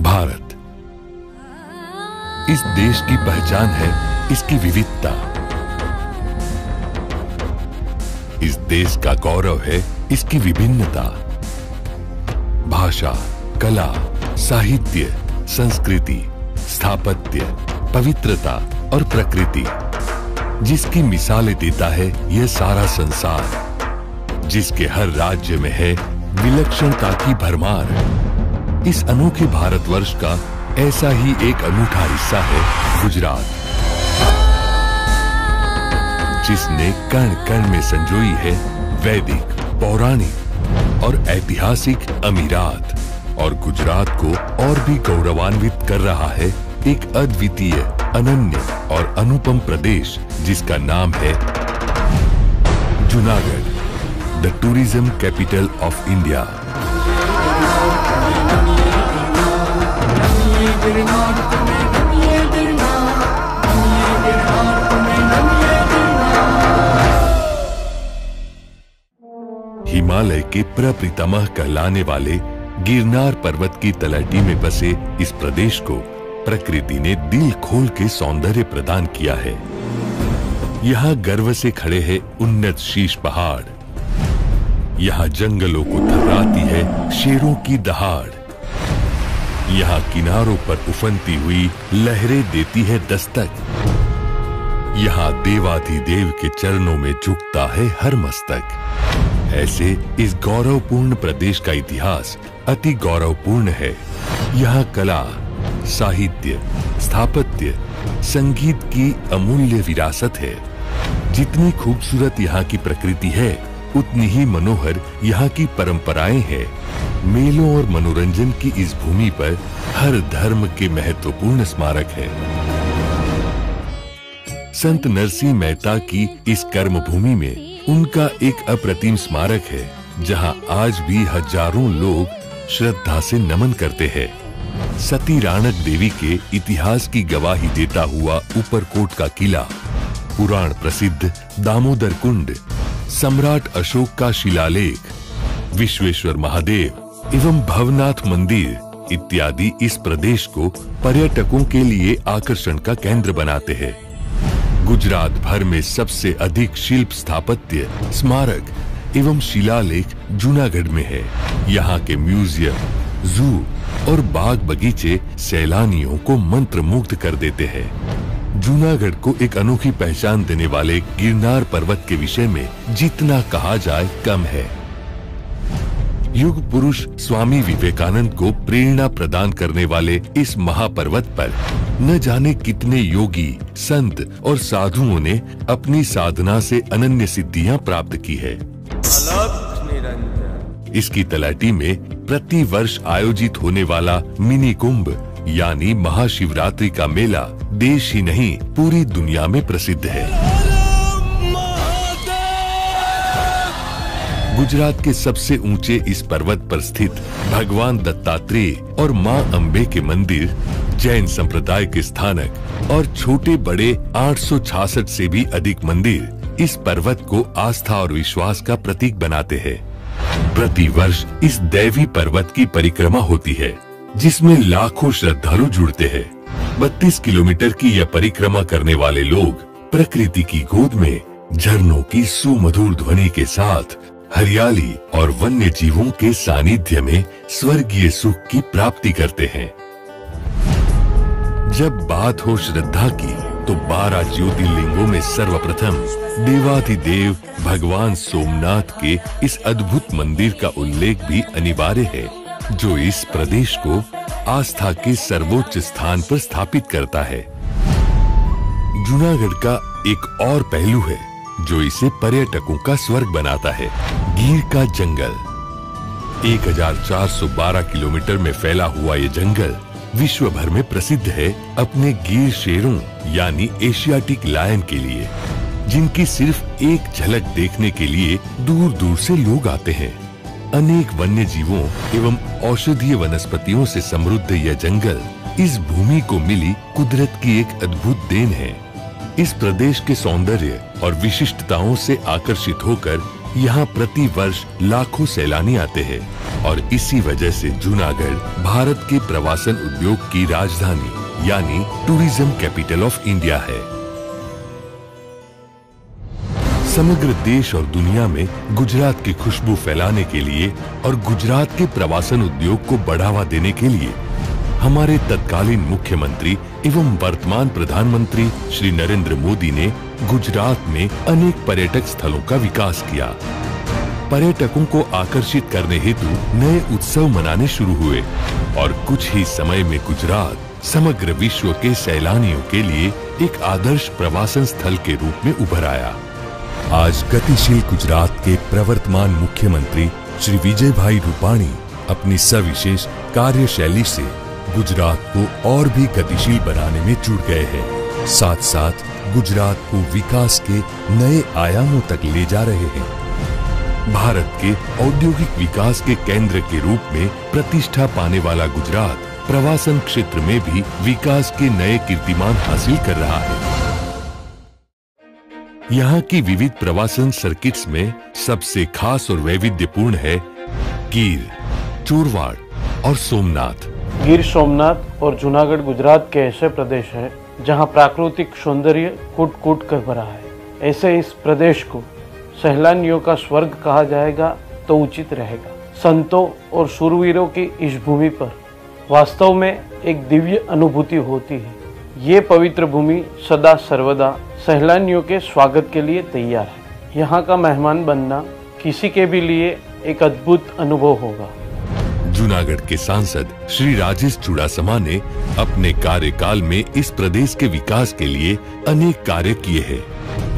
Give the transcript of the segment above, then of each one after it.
भारत इस देश की पहचान है इसकी विविधता। इस देश का गौरव है इसकी विभिन्नता। भाषा, कला, साहित्य, संस्कृति, स्थापत्य, पवित्रता और प्रकृति, जिसकी मिसालें देता है यह सारा संसार, जिसके हर राज्य में है विलक्षणता की भरमार। इस अनोखे भारतवर्ष का ऐसा ही एक अनूठा हिस्सा है गुजरात, जिसने कण कण में संजोई है वैदिक, पौराणिक और ऐतिहासिक अमीरात, और गुजरात को और भी गौरवान्वित कर रहा है एक अद्वितीय, अनन्य और अनुपम प्रदेश जिसका नाम है Junagadh, the tourism capital of India. Himalaya के प्रपितामह कहलाने वाले गिरनार पर्वत की तलहटी में बसे इस प्रदेश को प्रकृति ने दिल खोल के सौंदर्य प्रदान किया है। यहाँ गर्व से खड़े हैं उन्नत शीश पहाड़, यहाँ जंगलों को थर्राती है शेरों की दहाड़, यहाँ किनारों पर उफनती हुई लहरें देती है दस्तक, यहाँ देवाधिदेव के चरणों में झुकता है हर मस्तक। ऐसे इस गौरवपूर्ण प्रदेश का इतिहास अति गौरवपूर्ण है। यहाँ कला, साहित्य, स्थापत्य, संगीत की अमूल्य विरासत है। जितनी खूबसूरत यहाँ की प्रकृति है, उतनी ही मनोहर यहाँ की परंपराएं हैं। मेलों और मनोरंजन की इस भूमि पर हर धर्म के महत्वपूर्ण स्मारक है। संत नरसिंह मेहता की इस कर्म भूमि में उनका एक अप्रतिम स्मारक है, जहां आज भी हजारों लोग श्रद्धा से नमन करते हैं। सती राणक देवी के इतिहास की गवाही देता हुआ ऊपरकोट का किला, पुराण प्रसिद्ध दामोदर कुंड, सम्राट अशोक का शिलालेख, विश्वेश्वर महादेव एवं भवनाथ मंदिर इत्यादि इस प्रदेश को पर्यटकों के लिए आकर्षण का केंद्र बनाते हैं। गुजरात भर में सबसे अधिक शिल्प स्थापत्य, स्मारक एवं शिलालेख जूनागढ़ में है। यहाँ के म्यूजियम, जू और बाग बगीचे सैलानियों को मंत्रमुग्ध कर देते हैं। जूनागढ़ को एक अनोखी पहचान देने वाले गिरनार पर्वत के विषय में जितना कहा जाए कम है। युग पुरुष स्वामी विवेकानंद को प्रेरणा प्रदान करने वाले इस महापर्वत पर न जाने कितने योगी, संत और साधुओं ने अपनी साधना से अनन्य सिद्धियां प्राप्त की है। इसकी तलहटी में प्रति वर्ष आयोजित होने वाला मिनी कुंभ यानी महाशिवरात्रि का मेला देश ही नहीं पूरी दुनिया में प्रसिद्ध है। गुजरात के सबसे ऊंचे इस पर्वत पर स्थित भगवान दत्तात्रेय और मां अंबे के मंदिर, जैन संप्रदाय के स्थानक और छोटे बड़े 866 से भी अधिक मंदिर इस पर्वत को आस्था और विश्वास का प्रतीक बनाते हैं। प्रति वर्ष इस दैवी पर्वत की परिक्रमा होती है, जिसमें लाखों श्रद्धालु जुड़ते हैं। 32 किलोमीटर की यह परिक्रमा करने वाले लोग प्रकृति की गोद में झरनों की सुमधुर ध्वनि के साथ हरियाली और वन्य जीवों के सानिध्य में स्वर्गीय सुख की प्राप्ति करते हैं। जब बात हो श्रद्धा की, तो 12 ज्योतिर्लिंगों में सर्वप्रथम देवाधिदेव भगवान सोमनाथ के इस अद्भुत मंदिर का उल्लेख भी अनिवार्य है, जो इस प्रदेश को आस्था के सर्वोच्च स्थान पर स्थापित करता है। जूनागढ़ का एक और पहलू है जो इसे पर्यटकों का स्वर्ग बनाता है, गिर का जंगल। 1412 किलोमीटर में फैला हुआ ये जंगल विश्व भर में प्रसिद्ध है अपने गिर शेरों यानी एशियाटिक लायन के लिए, जिनकी सिर्फ एक झलक देखने के लिए दूर दूर से लोग आते हैं। अनेक वन्य जीवों एवं औषधीय वनस्पतियों से समृद्ध यह जंगल इस भूमि को मिली कुदरत की एक अद्भुत देन है। इस प्रदेश के सौंदर्य और विशिष्टताओं से आकर्षित होकर यहाँ प्रति वर्ष लाखों सैलानी आते हैं। और इसी वजह से जूनागढ़ भारत के प्रवासन उद्योग की राजधानी यानी टूरिज्म कैपिटल ऑफ इंडिया है। समग्र देश और दुनिया में गुजरात की खुशबू फैलाने के लिए और गुजरात के प्रवासन उद्योग को बढ़ावा देने के लिए हमारे तत्कालीन मुख्यमंत्री एवं वर्तमान प्रधानमंत्री श्री नरेंद्र मोदी ने गुजरात में अनेक पर्यटक स्थलों का विकास किया। पर्यटकों को आकर्षित करने हेतु नए उत्सव मनाने शुरू हुए और कुछ ही समय में गुजरात समग्र विश्व के सैलानियों के लिए एक आदर्श प्रवासन स्थल के रूप में उभर आया। आज गतिशील गुजरात के प्रवर्तमान मुख्यमंत्री श्री विजय भाई रूपाणी अपनी सविशेष कार्यशैली से गुजरात को और भी गतिशील बनाने में जुट गए हैं। साथ साथ गुजरात को विकास के नए आयामों तक ले जा रहे हैं। भारत के औद्योगिक विकास के केंद्र के रूप में प्रतिष्ठा पाने वाला गुजरात प्रवासन क्षेत्र में भी विकास के नए कीर्तिमान हासिल कर रहा है। यहाँ की विविध प्रवासन सर्किट्स में सबसे खास और वैविध्यपूर्ण है गिर, चोरवाड़ और सोमनाथ। गिर सोमनाथ और जूनागढ़ गुजरात के ऐसे प्रदेश हैं जहां प्राकृतिक सौंदर्य कूट कूट कर भरा है। ऐसे इस प्रदेश को सैलानियों का स्वर्ग कहा जाएगा तो उचित रहेगा। संतों और शूरवीरों की इस भूमि पर वास्तव में एक दिव्य अनुभूति होती है। ये पवित्र भूमि सदा सर्वदा सैलानियों के स्वागत के लिए तैयार है। यहाँ का मेहमान बनना किसी के भी लिए एक अद्भुत अनुभव होगा। जूनागढ़ के सांसद श्री राजेश चुड़ासमा ने अपने कार्यकाल में इस प्रदेश के विकास के लिए अनेक कार्य किए हैं।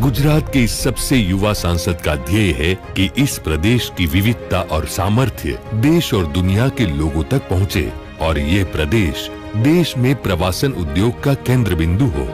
गुजरात के इस सबसे युवा सांसद का ध्येय है कि इस प्रदेश की विविधता और सामर्थ्य देश और दुनिया के लोगों तक पहुँचे और ये प्रदेश देश में प्रवासन उद्योग का केंद्र बिंदु हो।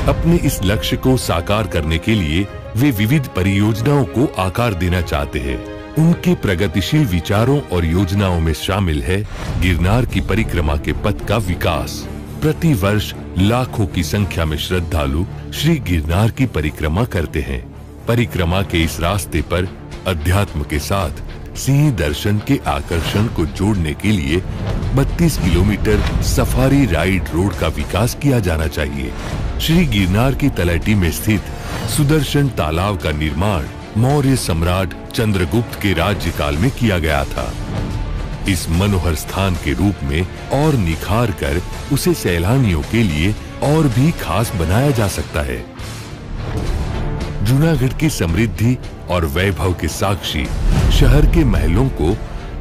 अपने इस लक्ष्य को साकार करने के लिए वे विविध परियोजनाओं को आकार देना चाहते हैं। उनके प्रगतिशील विचारों और योजनाओं में शामिल है गिरनार की परिक्रमा के पथ का विकास। प्रति वर्ष लाखों की संख्या में श्रद्धालु श्री गिरनार की परिक्रमा करते हैं। परिक्रमा के इस रास्ते पर अध्यात्म के साथ सिंह दर्शन के आकर्षण को जोड़ने के लिए 32 किलोमीटर सफारी राइड रोड का विकास किया जाना चाहिए। श्री गिरनार की तलहटी में स्थित सुदर्शन तालाब का निर्माण मौर्य सम्राट चंद्रगुप्त के राज्यकाल में किया गया था। इस मनोहर स्थान के रूप में और निखार कर उसे सैलानियों के लिए और भी खास बनाया जा सकता है। जूनागढ़ की समृद्धि और वैभव के साक्षी शहर के महलों को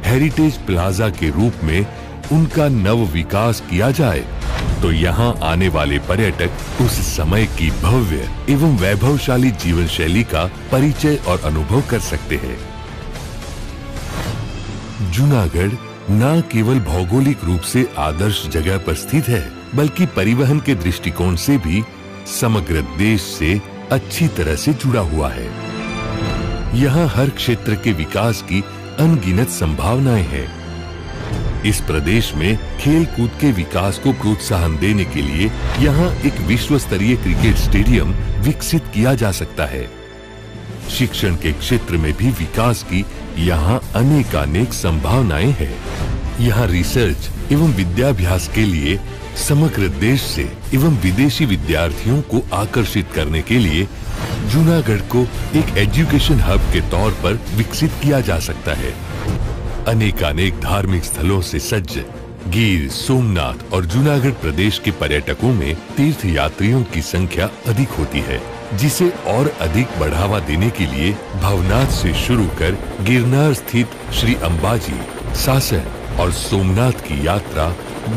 हेरिटेज प्लाजा के रूप में उनका नव विकास किया जाए तो यहाँ आने वाले पर्यटक उस समय की भव्य एवं वैभवशाली जीवन शैली का परिचय और अनुभव कर सकते हैं। जूनागढ़ न केवल भौगोलिक रूप से आदर्श जगह पर स्थित है बल्कि परिवहन के दृष्टिकोण से भी समग्र देश से अच्छी तरह से जुड़ा हुआ है। यहाँ हर क्षेत्र के विकास की अनगिनत संभावनाएं हैं। इस प्रदेश में खेल कूद के विकास को प्रोत्साहन देने के लिए यहाँ एक विश्व स्तरीय क्रिकेट स्टेडियम विकसित किया जा सकता है। शिक्षण के क्षेत्र में भी विकास की यहाँ अनेकानेक संभावनाएं हैं। यहाँ रिसर्च एवं विद्याभ्यास के लिए समग्र देश से एवं विदेशी विद्यार्थियों को आकर्षित करने के लिए जूनागढ़ को एक एजुकेशन हब के तौर पर विकसित किया जा सकता है। अनेकानेक धार्मिक स्थलों से सज्ज गिर, सोमनाथ और जूनागढ़ प्रदेश के पर्यटकों में तीर्थ यात्रियों की संख्या अधिक होती है, जिसे और अधिक बढ़ावा देने के लिए भवनाथ से शुरू कर गिरनार स्थित श्री अंबाजी, सासन और सोमनाथ की यात्रा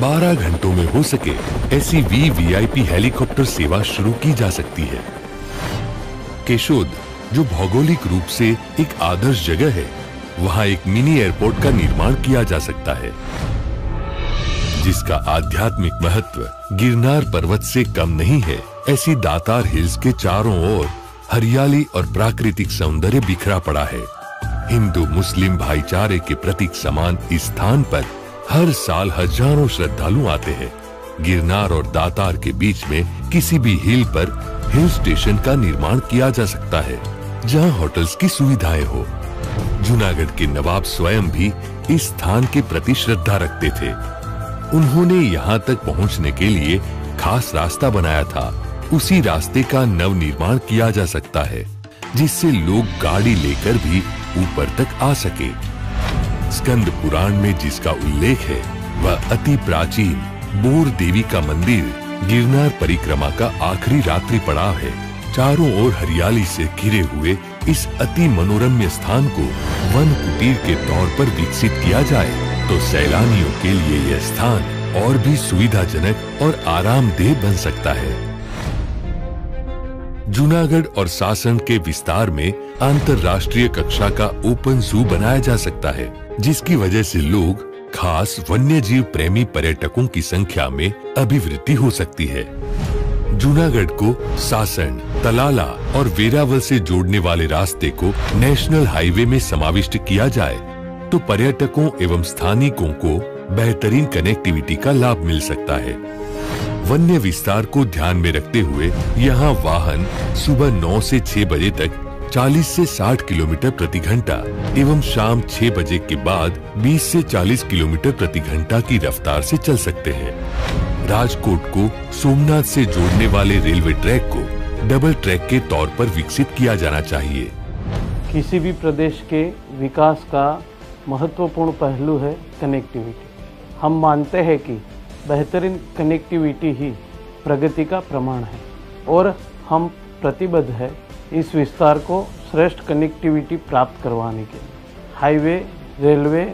12 घंटों में हो सके ऐसी वीवीआईपी हेलीकॉप्टर सेवा शुरू की जा सकती है। केशोद, जो भौगोलिक रूप से एक आदर्श जगह है, वहाँ एक मिनी एयरपोर्ट का निर्माण किया जा सकता है, जिसका आध्यात्मिक महत्व गिरनार पर्वत से कम नहीं है। ऐसी दातार हिल्स के चारों ओर हरियाली और प्राकृतिक सौंदर्य बिखरा पड़ा है। हिंदू मुस्लिम भाईचारे के प्रतीक समान इस स्थान पर हर साल हजारों श्रद्धालु आते हैं। गिरनार और दातार के बीच में किसी भी हिल पर हिल स्टेशन का निर्माण किया जा सकता है, जहां होटल्स की सुविधाएं हो। जूनागढ़ के नवाब स्वयं भी इस स्थान के प्रति श्रद्धा रखते थे। उन्होंने यहाँ तक पहुँचने के लिए खास रास्ता बनाया था। उसी रास्ते का नव निर्माण किया जा सकता है, जिससे लोग गाड़ी लेकर भी ऊपर तक आ सके। स्कंद पुराण में जिसका उल्लेख है वह अति प्राचीन बोर देवी का मंदिर गिरनार परिक्रमा का आखिरी रात्रि पड़ाव है। चारों ओर हरियाली से घिरे हुए इस अति मनोरम्य स्थान को वन कुटीर के तौर पर विकसित किया जाए तो सैलानियों के लिए यह स्थान और भी सुविधाजनक और आरामदेह बन सकता है। जूनागढ़ और सासन के विस्तार में अंतर्राष्ट्रीय कक्षा का ओपन जू बनाया जा सकता है, जिसकी वजह से लोग, खास वन्यजीव प्रेमी पर्यटकों की संख्या में अभिवृद्धि हो सकती है। जूनागढ़ को सासन, तलाला और वेरावल से जोड़ने वाले रास्ते को नेशनल हाईवे में समाविष्ट किया जाए तो पर्यटकों एवं स्थानिकों को बेहतरीन कनेक्टिविटी का लाभ मिल सकता है। वन्य विस्तार को ध्यान में रखते हुए यहाँ वाहन सुबह 9 से 6 बजे तक 40 से 60 किलोमीटर प्रति घंटा एवं शाम 6 बजे के बाद 20 से 40 किलोमीटर प्रति घंटा की रफ्तार से चल सकते हैं। राजकोट को सोमनाथ से जोड़ने वाले रेलवे ट्रैक को डबल ट्रैक के तौर पर विकसित किया जाना चाहिए। किसी भी प्रदेश के विकास का महत्वपूर्ण पहलू है कनेक्टिविटी। हम मानते हैं कि बेहतरीन कनेक्टिविटी ही प्रगति का प्रमाण है और हम प्रतिबद्ध है इस विस्तार को श्रेष्ठ कनेक्टिविटी प्राप्त करवाने के लिए। हाईवे, रेलवे,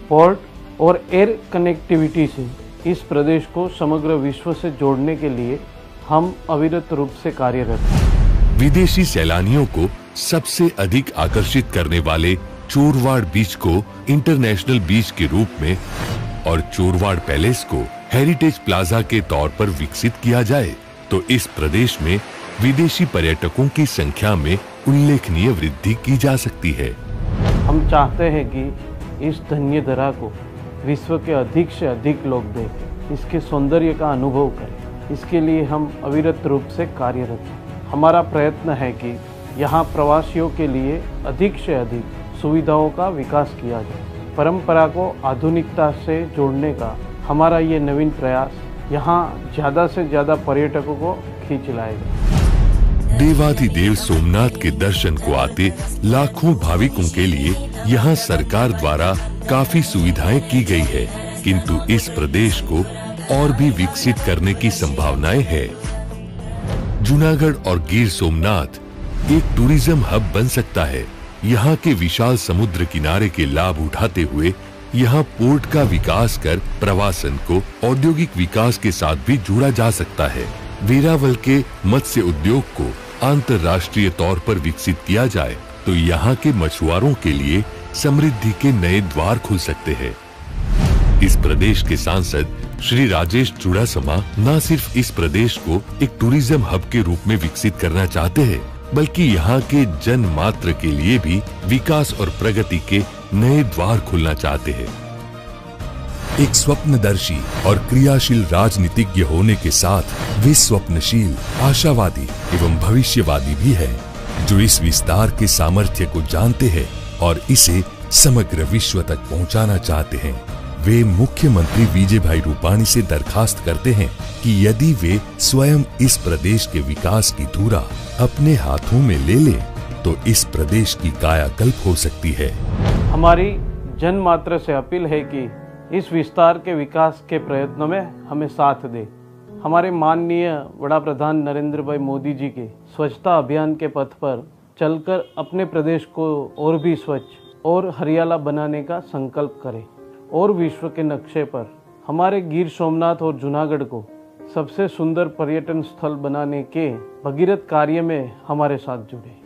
पोर्ट और एयर कनेक्टिविटी से इस प्रदेश को समग्र विश्व से जोड़ने के लिए हम अविरत रूप से कार्यरत हैं। विदेशी सैलानियों को सबसे अधिक आकर्षित करने वाले चोरवाड़ बीच को इंटरनेशनल बीच के रूप में और चोरवाड़ पैलेस को हेरिटेज प्लाजा के तौर पर विकसित किया जाए तो इस प्रदेश में विदेशी पर्यटकों की संख्या में उल्लेखनीय वृद्धि की जा सकती है। हम चाहते हैं कि इस धन्य धरा को विश्व के अधिक से अधिक लोग देखें, इसके सौंदर्य का अनुभव करें। इसके लिए हम अविरत रूप से कार्यरत हैं। हमारा प्रयत्न है कि यहाँ प्रवासियों के लिए अधिक से अधिक सुविधाओं का विकास किया जाए। परंपरा को आधुनिकता से जोड़ने का हमारा ये नवीन प्रयास यहाँ ज़्यादा से ज़्यादा पर्यटकों को खींच लाएगा। देवाधिदेव सोमनाथ के दर्शन को आते लाखों भाविकों के लिए यहाँ सरकार द्वारा काफी सुविधाएं की गई है, किंतु इस प्रदेश को और भी विकसित करने की संभावनाएं है। जूनागढ़ और गिर सोमनाथ एक टूरिज्म हब बन सकता है। यहाँ के विशाल समुद्र किनारे के लाभ उठाते हुए यहाँ पोर्ट का विकास कर प्रवासन को औद्योगिक विकास के साथ भी जोड़ा जा सकता है। वेरावल के मत्स्य उद्योग को अंतर्राष्ट्रीय तौर पर विकसित किया जाए तो यहाँ के मछुआरों के लिए समृद्धि के नए द्वार खुल सकते हैं। इस प्रदेश के सांसद श्री राजेश चुड़ासमा न सिर्फ इस प्रदेश को एक टूरिज्म हब के रूप में विकसित करना चाहते हैं, बल्कि यहाँ के जन मात्र के लिए भी विकास और प्रगति के नए द्वार खुलना चाहते हैं। एक स्वप्नदर्शी और क्रियाशील राजनीतिज्ञ होने के साथ वे स्वप्नशील, आशावादी एवं भविष्यवादी भी है, जो इस विस्तार के सामर्थ्य को जानते हैं और इसे समग्र विश्व तक पहुंचाना चाहते हैं। वे मुख्यमंत्री विजय भाई रूपाणी से दरखास्त करते हैं कि यदि वे स्वयं इस प्रदेश के विकास की धुरा अपने हाथों में ले ले तो इस प्रदेश की कायाकल्प हो सकती है। हमारी जनमात्र से अपील है कि इस विस्तार के विकास के प्रयत्नों में हमें साथ दे। हमारे माननीय वड़ा प्रधान नरेंद्र भाई मोदी जी के स्वच्छता अभियान के पथ पर चलकर अपने प्रदेश को और भी स्वच्छ और हरियाला बनाने का संकल्प करें और विश्व के नक्शे पर हमारे गिर सोमनाथ और जूनागढ़ को सबसे सुंदर पर्यटन स्थल बनाने के भगीरथ कार्य में हमारे साथ जुड़े।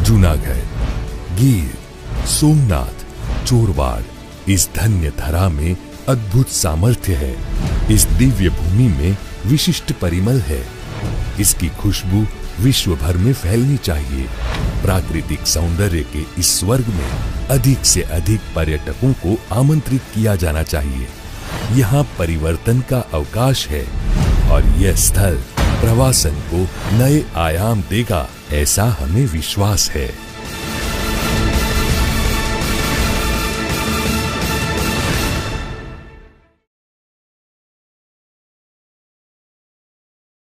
जूनागढ़, गिर, सोमनाथ, चोरवाड़, इस धन्य धरा में अद्भुत सामर्थ्य है। इस दिव्य भूमि में विशिष्ट परिमल है। इसकी खुशबू विश्व भर में फैलनी चाहिए। प्राकृतिक सौंदर्य के इस स्वर्ग में अधिक से अधिक पर्यटकों को आमंत्रित किया जाना चाहिए। यहाँ परिवर्तन का अवकाश है और यह स्थल प्रवासन को नए आयाम देगा, ऐसा हमें विश्वास है।